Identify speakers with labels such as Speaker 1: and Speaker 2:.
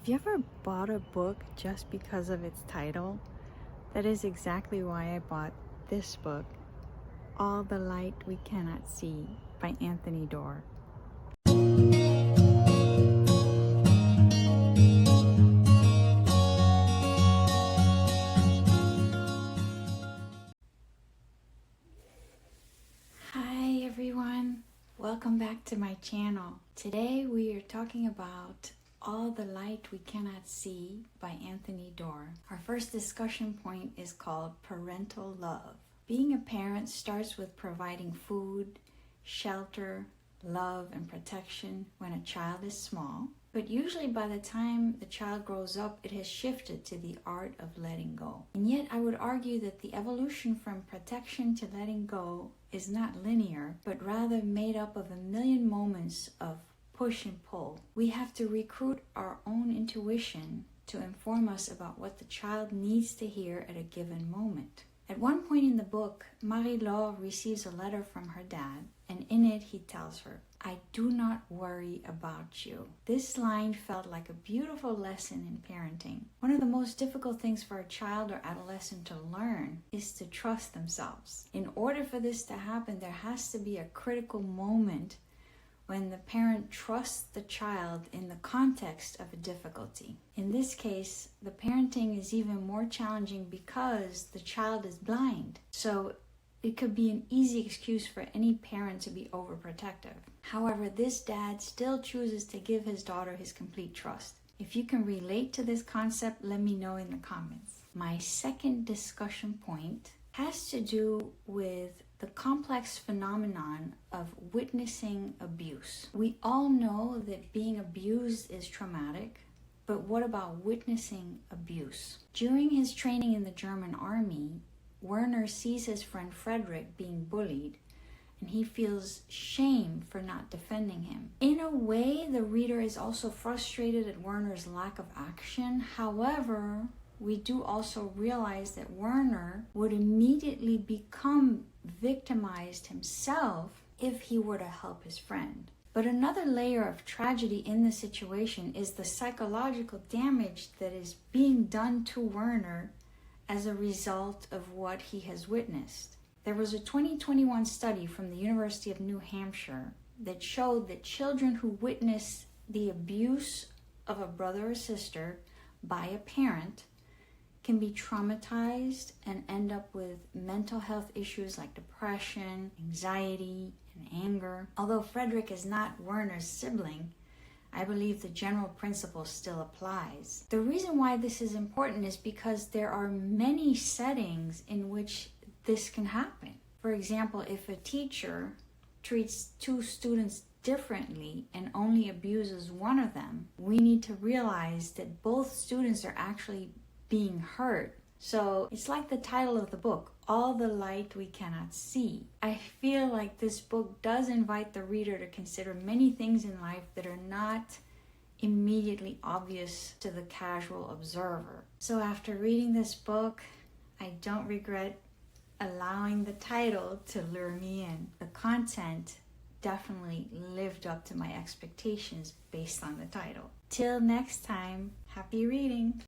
Speaker 1: Have you ever bought a book just because of its title? That is exactly why I bought this book, All the Light We Cannot See by Anthony Doerr. Hi everyone, welcome back to my channel. Today we are talking about All the Light We Cannot See by Anthony Doerr. Our first discussion point is called parental love. Being a parent starts with providing food, shelter, love, and protection when a child is small. But usually by the time the child grows up, it has shifted to the art of letting go. And yet I would argue that the evolution from protection to letting go is not linear, but rather made up of a million moments of push and pull. We have to recruit our own intuition to inform us about what the child needs to hear at a given moment. At one point in the book, Marie-Laure receives a letter from her dad, and in it he tells her, "I do not worry about you." This line felt like a beautiful lesson in parenting. One of the most difficult things for a child or adolescent to learn is to trust themselves. In order for this to happen, there has to be a critical moment when the parent trusts the child in the context of a difficulty. In this case, the parenting is even more challenging because the child is blind. So it could be an easy excuse for any parent to be overprotective. However, this dad still chooses to give his daughter his complete trust. If you can relate to this concept, let me know in the comments. My second discussion point has to do with the complex phenomenon of witnessing abuse. We all know that being abused is traumatic, but what about witnessing abuse? During his training in the German army, Werner sees his friend Frederick being bullied, and he feels shame for not defending him. In a way, the reader is also frustrated at Werner's lack of action. However, we do also realize that Werner would immediately become victimized himself if he were to help his friend. But another layer of tragedy in the situation is the psychological damage that is being done to Werner as a result of what he has witnessed. There was a 2021 study from the University of New Hampshire that showed that children who witness the abuse of a brother or sister by a parent can be traumatized and end up with mental health issues like depression, anxiety, and anger. Although Frederick is not Werner's sibling, I believe the general principle still applies. The reason why this is important is because there are many settings in which this can happen. For example, if a teacher treats two students differently and only abuses one of them, we need to realize that both students are actually being hurt. So it's like the title of the book, All the Light We Cannot See. I feel like this book does invite the reader to consider many things in life that are not immediately obvious to the casual observer. So after reading this book, I don't regret allowing the title to lure me in. The content definitely lived up to my expectations based on the title. Till next time, happy reading!